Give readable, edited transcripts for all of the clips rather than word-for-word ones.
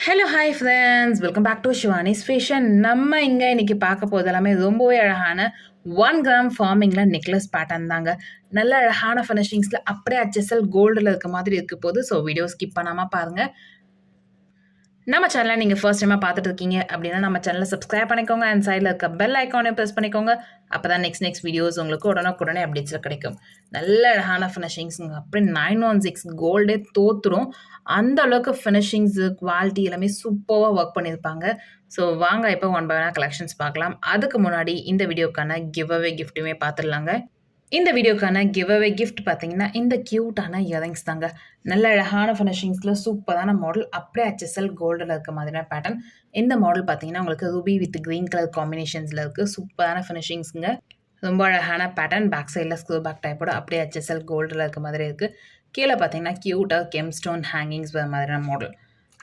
Hello hi friends, welcome back to Shivani's fashion. நம்ம இங்கே இன்னைக்கு பார்க்க போகிறது எல்லாமே ரொம்பவே அழகான 1 கிராம் ஃபார்மிங்கில் நெக்லஸ் பேட்டர்ன் தாங்க. நல்ல அழகான ஃபினிஷிங்ஸில் அப்படியே HSL கோல்டில் இருக்க மாதிரி இருக்க போது. ஸோ வீடியோ ஸ்கிப் பண்ணாமல் பாருங்கள். நம்ம சேனலை நீங்கள் ஃபர்ஸ்ட் டைமாக பார்த்துட்டு இருக்கீங்க அப்படின்னா நம்ம சேனலை சப்ஸ்கிரைப் பண்ணிக்கோங்க. அண்ட் சைடில் இருக்க பெல் ஐக்கானையும் ப்ரெஸ் பண்ணிக்கோங்க. அப்போ தான் நெக்ஸ்ட் வீடியோஸ் உங்களுக்கு உடனுக்குடனே அப்டேட்ஸில் கிடைக்கும். நல்ல அழகான ஃபினிஷிங்ஸுங்க. அப்படியே 916 கோல்டே தோத்துரும். அந்த அளவுக்கு ஃபினிஷிங்ஸு குவாலிட்டி எல்லாமே சூப்பராக ஒர்க் பண்ணியிருப்பாங்க. ஸோ வாங்க இப்போ ஒன் பை ஒன்னாக கலெக்ஷன்ஸ் பார்க்கலாம். அதுக்கு முன்னாடி இந்த வீடியோக்கான கிவ் அவே கிஃப்ட்டுமே பார்த்துடலாங்க. இந்த வீடியோக்கான கிவ் அவே கிஃப்ட் பார்த்தீங்கன்னா இந்த க்யூட்டான இயரிங்ஸ் தாங்க. நல்ல அழகான ஃபினிஷிங்ஸில் சூப்பரான மாடல், அப்படியே HSL கோல்டில் இருக்க மாதிரியான பேட்டர்ன். இந்த மாடல் பார்த்தீங்கன்னா உங்களுக்கு ரூபி வித் க்ரீன் கலர் காம்பினேஷன்ஸில் இருக்குது. சூப்பரான ஃபினிஷிங்ஸுங்க. ரொம்ப அழகான பேட்டர்ன். பேக் சைடில் ஸ்க்ரூ பேக் டைப்போட அப்படியே HSL கோல்டில் இருக்க மாதிரி இருக்குது. கீழே பார்த்தீங்கன்னா க்யூட்டாக கெம்ஸ்டோன் ஹேங்கிங்ஸ் வர மாதிரியான மாடல்.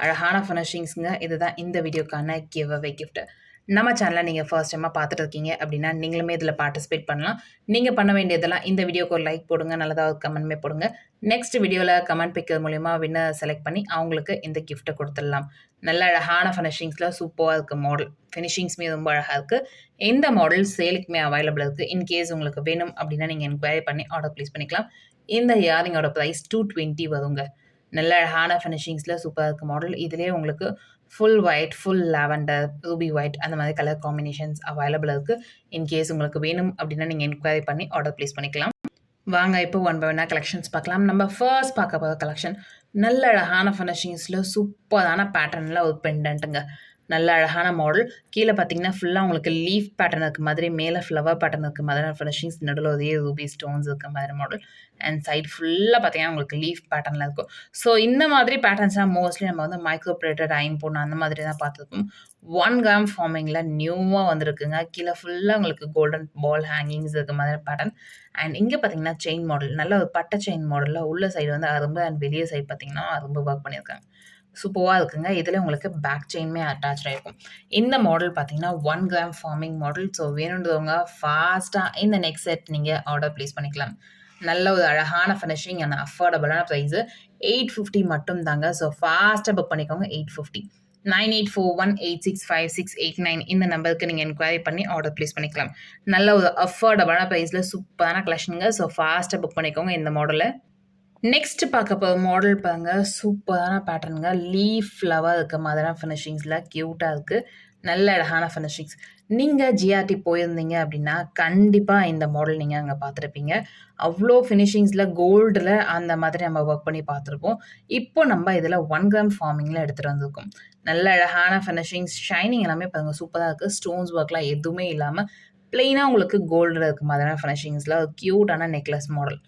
அழகான ஃபினிஷிங்ஸுங்க. இதுதான் இந்த வீடியோக்கான கிவ் அவே கிஃப்ட். நம்ம சேனலை நீங்கள் ஃபர்ஸ்ட் டைமாக பார்த்துட்டு இருக்கீங்க அப்படின்னா நீங்களுமே இதில் பார்ட்டிசிபேட் பண்ணலாம். நீங்கள் பண்ண வேண்டியதெல்லாம் இந்த வீடியோக்கு ஒரு லைக் போடுங்க, நல்லதாக ஒரு கமெண்ட்மே போடுங்க. நெக்ஸ்ட் வீடியோவில் கமெண்ட் பிக்கிறது மூலிமா வின்னர் செலக்ட் பண்ணி அவங்களுக்கு இந்த கிஃப்ட்டை கொடுத்துடலாம். நல்ல அழகான ஃபினிஷிங்ஸில் சூப்பராக இருக்குது மாடல். ஃபினிஷிங்ஸுமே ரொம்ப அழகாக இருக்குது. இந்த மாடல் சேலுக்குமே அவைலபிள் இருக்குது. இன்கேஸ் உங்களுக்கு வேணும் அப்படின்னா நீங்கள் என்கொயரி பண்ணி ஆர்டர் ப்ளேஸ் பண்ணிக்கலாம். இந்த இயரிங்கோட ப்ரைஸ் 220 வருங்க. நல்ல அழகான ஃபினிஷிங்ஸில் சூப்பராக இருக்குது மாடல். இதிலே உங்களுக்கு full white, full lavender, Ruby white அந்த மாதிரி கலர் காம்பினேஷன்ஸ் அவைலபிள் இருக்குது. இன்கேஸ் உங்களுக்கு வேணும் அப்படின்னா நீங்கள் என்கொயரி பண்ணி ஆர்டர் ப்ளேஸ் பண்ணிக்கலாம். வாங்க இப்போ ஒன் பை ஒன்னாக கலெக்ஷன்ஸ் பார்க்கலாம். நம்ம ஃபர்ஸ்ட் பார்க்க போகிற கலெக்ஷன் நல்ல அழகான ஃபினிஷிங்ஸில் சூப்பரான பேட்டர்னில் ஒரு பெண்டன்ட்டுங்க. நல்ல அழகான மாடல். கீழே பார்த்தீங்கன்னா ஃபுல்லாக உங்களுக்கு லீஃப் பேட்டர்ன் இருக்க மாதிரி, மேலே ஃப்ளவர் பேட்டர்ன் இருக்க மாதிரி ஃபினிஷிங்ஸ், நடுவில் ஒரே ரூபி ஸ்டோன்ஸ் இருக்க மாதிரி மாடல். அண்ட் சைட் ஃபுல்லாக பார்த்தீங்கன்னா உங்களுக்கு லீஃப் பேட்டர்னில் இருக்கும். ஸோ இந்த மாதிரி பேட்டர்ன்ஸ்லாம் மோஸ்ட்லி நம்ம வந்து மைக்ரோ பிளேட்டட் ஐம்பொன் அந்த மாதிரி தான் பார்த்துருக்கோம். 1 கிராம் ஃபார்மிங்கில் நியூவாக வந்திருக்குங்க. கீழே ஃபுல்லாக உங்களுக்கு கோல்டன் பால் ஹேங்கிங்ஸ் இருக்க மாதிரி பேட்டர்ன். அண்ட் இங்கே பார்த்தீங்கன்னா செயின் மாடல், நல்ல ஒரு பட்டை செயின் மாடலில் உள்ள சைடு வந்து அரும்பு அண்ட் வெளியே சைடு பார்த்தீங்கன்னா அரும்பு ஒர்க் பண்ணியிருக்காங்க. சூப்பராக இருக்குங்க. இதில் உங்களுக்கு பேக் செயின்மே அட்டாச் ஆகிருக்கும். இந்த மாடல் பார்த்தீங்கன்னா 1 கிராம் ஃபார்மிங் மாடல். ஸோ வேணுன்றவங்க ஃபாஸ்ட்டாக இந்த நெக்ஸ்ட் செட் நீங்கள் ஆர்டர் ப்ளேஸ் பண்ணிக்கலாம். நல்ல ஒரு அழகான ஃபினிஷிங் அண்ட் அஃபோர்டபுளான ப்ரைஸு 850 மட்டும் தாங்க. ஸோ ஃபாஸ்ட்டாக புக் பண்ணிக்கோங்க. 850 9841865689 இந்த நம்பருக்கு நீங்கள் என்கொயரி பண்ணி ஆர்டர் ப்ளேஸ் பண்ணிக்கலாம். நல்ல ஒரு அஃபோர்டபுளான ப்ரைஸில் சூப்பரான கலெக்ஷனுங்க. ஸோ ஃபாஸ்ட்டாக புக் பண்ணிக்கோங்க இந்த மாடலை. நெக்ஸ்ட் பார்க்க போகிற மாடல் பாருங்க. சூப்பரான பேட்டர்னுங்க. லீஃப் ஃப்ளவர் இருக்க மாதிரியான ஃபினிஷிங்ஸில் க்யூட்டாக இருக்குது. நல்ல அழகான ஃபினிஷிங்ஸ். நீங்கள் ஜிஆர்டி போயிருந்தீங்க அப்படின்னா கண்டிப்பாக இந்த மாடல் நீங்கள் அங்கே பார்த்துருப்பீங்க. அவ்வளோ ஃபினிஷிங்ஸில் கோல்டில் அந்த மாதிரி நம்ம ஒர்க் பண்ணி பார்த்துருப்போம். இப்போ நம்ம இதில் 1 கிராம் ஃபார்மிங்கில் எடுத்துகிட்டு வந்திருக்கோம். நல்ல அழகான ஃபினிஷிங்ஸ், ஷைனிங் எல்லாமே பாருங்கள் சூப்பராக இருக்குது. ஸ்டோன்ஸ் ஒர்க்லாம் எதுவுமே இல்லாமல் ப்ளெயினாக உங்களுக்கு கோல்டில் இருக்க மாதிரியான ஃபினிஷிங்ஸில் ஒரு க்யூட்டான நெக்லஸ் மாடல்.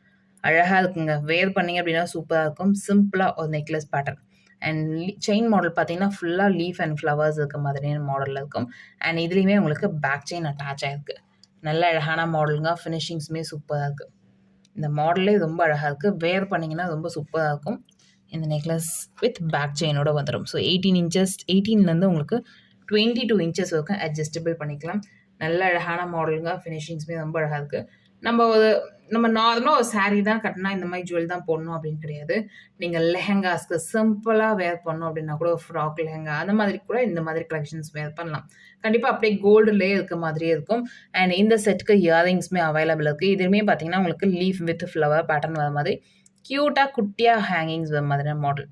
அழகாக இருக்குங்க. வேர் பண்ணிங்க அப்படின்னா சூப்பராக இருக்கும். சிம்பிளாக ஒரு necklace pattern. And chain model பார்த்தீங்கன்னா ஃபுல்லாக லீஃப் அண்ட் ஃப்ளவர்ஸ் இருக்க மாதிரியான மாடலில் இருக்கும். அண்ட் இதுலேயுமே உங்களுக்கு பேக் செயின் அட்டாச் ஆகிருக்கு. நல்ல அழகான மாடலுங்க. ஃபினிஷிங்ஸுமே சூப்பராக இருக்குது. இந்த மாடலே ரொம்ப அழகாக இருக்குது. வேர் பண்ணிங்கன்னா ரொம்ப சூப்பராக இருக்கும். இந்த நெக்லஸ் வித் பேக் செயினோட வந்துடும். ஸோ 18 இன்ச்சஸ், 18லேருந்து உங்களுக்கு 22 இன்ச்சஸ் வரைக்கும் அட்ஜஸ்டபிள் பண்ணிக்கலாம். நல்ல அழகான மாடலுங்க. ஃபினிஷிங்ஸுமே ரொம்ப அழகாக இருக்குது. நம்ம நார்மலாக ஒரு சாரீ தான் கட்டினா இந்த மாதிரி ஜுவல் தான் போடணும் அப்படின்னு கிடையாது. நீங்கள் லெஹெங்காஸ்க்கு சிம்பிளாக வேர் பண்ணணும் அப்படின்னா கூட ஒரு ஃப்ராக் லெஹெங்கா அந்த மாதிரி கூட இந்த மாதிரி கலெக்ஷன்ஸ் வேர் பண்ணலாம். கண்டிப்பாக அப்படியே கோல்டுலேயே இருக்க மாதிரியே இருக்கும். அண்ட் இந்த செட்டுக்கு இயரிங்ஸுமே அவைலபிள் இருக்குது. இதுவுமே பார்த்தீங்கன்னா உங்களுக்கு லீஃப் வித் ஃப்ளவர் பேட்டர்ன் வர மாதிரி க்யூட்டாக குட்டியாக ஹேங்கிங்ஸ் வர மாதிரியான மாடல்.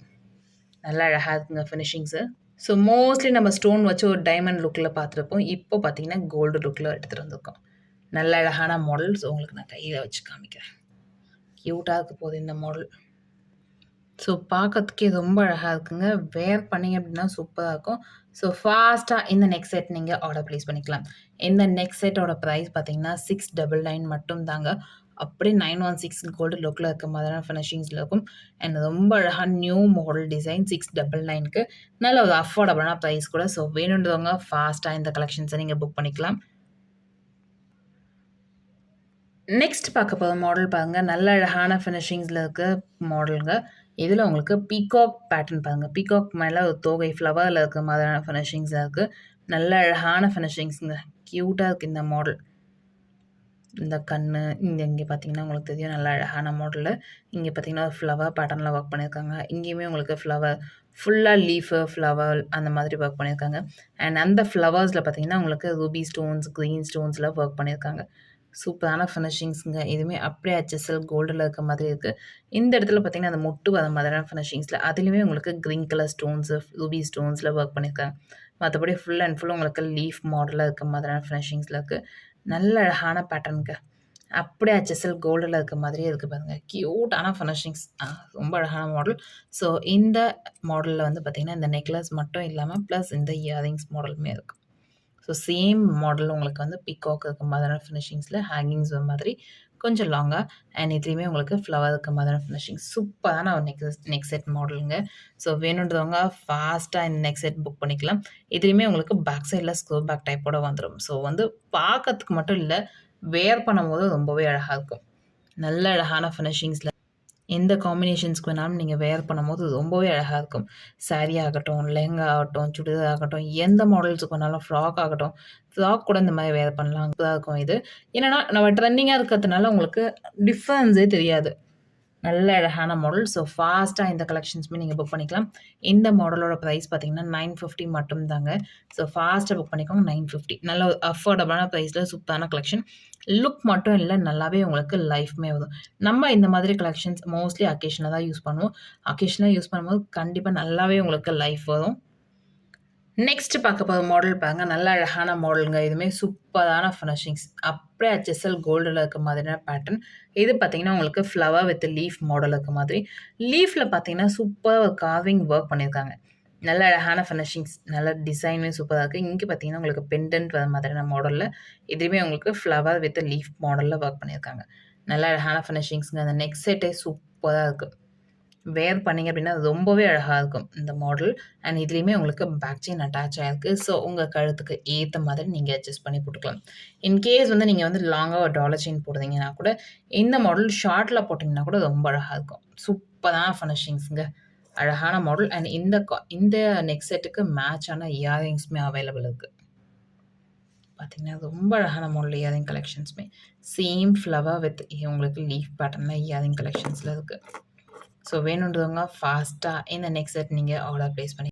நல்லா அழகாக இருக்குங்க ஃபினிஷிங்ஸு. ஸோ மோஸ்ட்லி நம்ம ஸ்டோன் வச்சு ஒரு டைமண்ட் லுக்கில் பார்த்துருப்போம். இப்போ பார்த்தீங்கன்னா கோல்டு லுக்கில் எடுத்துகிட்டு வந்திருக்கோம். நல்ல அழகான மாடல்ஸ் உங்களுக்கு நான் கையில் வச்சு காமிக்கிறேன். க்யூட்டாக இருக்க போகுது இந்த மாடல். ஸோ பார்க்கறதுக்கே ரொம்ப அழகாக இருக்குங்க. வேர் பண்ணிங்க அப்படின்னா சூப்பராக இருக்கும். ஸோ ஃபாஸ்ட்டாக இந்த நெக்ஸ்ட் செட் நீங்கள் ஆர்டர் ப்ளேஸ் பண்ணிக்கலாம். இந்த நெக்ஸ்ட் செட்டோட ப்ரைஸ் பார்த்தீங்கன்னா 699 மட்டும் தாங்க. அப்படியே 916 கோல்டு லுக்கில் இருக்க மாதிரியான ஃபினிஷிங்ஸில் இருக்கும். அண்ட் ரொம்ப அழகாக நியூ மாடல் டிசைன் 699க்கு நல்ல ஒரு அஃபோர்டபுளான ப்ரைஸ் கூட. ஸோ வேணுன்றவங்க ஃபாஸ்ட்டாக இந்த கலெக்ஷன்ஸை நீங்கள் புக் பண்ணிக்கலாம். நெக்ஸ்ட் பார்க்க போகிற மாடல் பாருங்கள். நல்ல அழகான ஃபினிஷிங்ஸில் இருக்க மாடலுங்க. இதில் உங்களுக்கு பீகாக் பேட்டர்ன் பாருங்கள். பீகாக் மேலே ஒரு தோகை ஃப்ளவரில் இருக்க மாதிரியான ஃபினிஷிங்ஸாக இருக்குது. நல்ல அழகான ஃபினிஷிங்ஸுங்க. க்யூட்டாக இருக்குது இந்த மாடல். இந்த கண்ணு இங்கே பார்த்தீங்கன்னா உங்களுக்கு தெரியும். நல்ல அழகான மாடலில் இங்கே பார்த்தீங்கன்னா ஒரு ஃப்ளவர் பேட்டர்னில் ஒர்க் பண்ணியிருக்காங்க. இங்கேயுமே உங்களுக்கு ஃப்ளவர் ஃபுல்லாக லீஃபு, ஃப்ளவர் அந்த மாதிரி ஒர்க் பண்ணியிருக்காங்க. அண்ட் அந்த ஃப்ளவர்ஸில் பார்த்தீங்கன்னா, உங்களுக்கு ரூபி ஸ்டோன்ஸ், கிரீன் ஸ்டோன்ஸ்ல ஒர்க் பண்ணியிருக்காங்க. சூப்பரான ஃபினிஷிங்ஸ்ங்க. இதுவுமே அப்படியே HSL கோல்டில இருக்க மாதிரி இருக்கு. இந்த இடத்துல பார்த்தீங்கன்னா, அந்த மொட்டு வர மாதிரியான ஃபினிஷிங்ஸ்ல அதிலயுமே உங்களுக்கு கிரீன் கலர் ஸ்டோன்ஸு, ரூபி ஸ்டோன்ஸ்ல ஒர்க் பண்ணியிருக்காங்க. மத்தபடி ஃபுல் அண்ட் ஃபுல் உங்களுக்கு லீஃப் மாடல்ல இருக்க மாதிரியான ஃபினிஷிங்ஸ்ல இருக்கு. நல்ல அழகான பேட்டர்ன்ங்க. அப்படியே HSL கோல்டுல இருக்க மாதிரியே இருக்கு பாருங்க. கியூட்டான ஃபினிஷிங்ஸ். ரொம்ப அழகான மாடல். ஸோ இந்த மாடல்ல வந்து பார்த்தீங்கன்னா, இந்த நெக்லஸ் மட்டும் இல்லாம பிளஸ் இந்த இயரிங்ஸ் மாடலுமே இருக்கு. ஸோ சேம் மாடல் உங்களுக்கு வந்து பீகாக் இருக்க மாதிரியான ஃபினிஷிங்ஸ்ல ஹேங்கிங்ஸ் வர மாதிரி கொஞ்சம் லாங்கா அண்ட் இதுலயுமே உங்களுக்கு ஃப்ளவர் இருக்க மாதிரியான ஃபினிஷிங். சூப்பரான ஒரு நெக் செட் மாடலுங்க. ஸோ வேணுன்றவங்க ஃபாஸ்ட்டா இந்த நெக் செட் புக் பண்ணிக்கலாம். இதுலயுமே உங்களுக்கு பேக் சைட்ல ஸ்க்ரூ பேக் டைப்போட வந்துரும். ஸோ வந்து பார்க்கறதுக்கு மட்டும் இல்ல, வேர் பண்ணும்போது ரொம்பவே அழகா இருக்கும். நல்ல அழகான ஃபினிஷிங்ஸ்ல எந்த காம்பினேஷன்ஸ்க்கு வேணாலும் நீங்க வேர் பண்ணும்போது ரொம்பவே அழகா இருக்கும். சாரி ஆகட்டும், லெஹங்கா ஆகட்டும், சுடிதார் ஆகட்டும், எந்த மாடல்ஸுக்கு வேணாலும் ஃப்ராக் ஆகட்டும். ஃப்ராக் கூட இந்த மாரி வேர் பண்ணலாம். சூப்பரா இருக்கும் இது. என்னன்னா, நம்ம ட்ரெண்டிங்கா இருக்கிறதுனால உங்களுக்கு டிஃபரன்ஸே தெரியாது. நல்ல அழகான மாடல். ஸோ ஃபாஸ்ட்டா இந்த கலெக்ஷன்ஸுமே நீங்க புக் பண்ணிக்கலாம். இந்த மாடலோட பிரைஸ் பார்த்தீங்கன்னா, 950 மட்டும் தாங்க. ஸோ ஃபாஸ்ட்டா புக் பண்ணிக்கோங்க. 950 நல்ல ஒரு அஃபோர்டபுளான பிரைஸ்ல சூப்பரான கலெக்ஷன். லுக் மட்டும் இல்ல, நல்லாவே உங்களுக்கு லைஃப்மே வரும். நம்ம இந்த மாதிரி கலெக்ஷன்ஸ் மோஸ்ட்லி அக்கேஷன்ல தான் யூஸ் பண்ணுவோம். அக்கேஷனலா யூஸ் பண்ணும்போது கண்டிப்பா நல்லாவே உங்களுக்கு லைஃப் வரும். நெக்ஸ்ட் பார்க்க போற மாடல் பாருங்க. நல்ல அழகான மாடல்ங்க. இதுவுமே சூப்பரான ஃபினிஷிங்ஸ். அப்படியே HSL கோல்டுல இருக்க மாதிரியான பேட்டர்ன். இது பார்த்தீங்கன்னா, உங்களுக்கு ஃப்ளவர் வித் லீஃப் மாடல் இருக்க மாதிரி. லீஃப்ல பார்த்தீங்கன்னா, சூப்பரா ஒரு கார்விங் ஒர்க் பண்ணியிருக்காங்க. நல்ல அழகான ஃபினிஷிங்ஸ். நல்ல டிசைனுமே சூப்பரா இருக்கு. இங்க பார்த்தீங்கன்னா, உங்களுக்கு பெண்டன்ட் வர மாதிரியான மாடல்ல இதுவுமே உங்களுக்கு ஃப்ளவர் வித் லீஃப் மாடல்ல ஒர்க் பண்ணியிருக்காங்க. நல்ல அழகான ஃபினிஷிங்ஸ்ங்க. அந்த நெக் செட்டே சூப்பரா இருக்கு. வேர் பண்ணீங்க அப்படின்னா ரொம்பவே அழகா இருக்கும் இந்த மாடல். அண்ட் இதுலயுமே உங்களுக்கு பேக் செயின் அட்டாச் ஆயிருக்கு. ஸோ உங்க கழுத்துக்கு ஏத்த மாதிரி நீங்க அட்ஜஸ்ட் பண்ணி போட்டுக்கலாம். இன்கேஸ் வந்து நீங்க வந்து லாங்கா ஒரு டாலர் செயின் போடுறீங்கன்னா கூட, இந்த மாடல் ஷார்ட்ல போட்டீங்கன்னா கூட ரொம்ப அழகா இருக்கும். சூப்பரான ஃபினிஷிங்ஸ்ங்க. அழகான மாடல். அண்ட் இந்த நெக் செட்டுக்கு மேட்சான இயரிங்ஸுமே அவைலபிள் இருக்கு. பார்த்தீங்கன்னா, ரொம்ப அழகான மாடல் இயரிங் கலெக்ஷன்ஸுமே. சேம் ஃப்ளவர் வித் உங்களுக்கு லீஃப் பேட்டர்ன்ல இயரிங் கலெக்ஷன்ஸ்ல இருக்கு. ஸோ வேணுன்றவங்க ஃபாஸ்ட்டா இந்த நெக் செட் நீங்க ஆர்டர் பிளேஸ் பண்ணி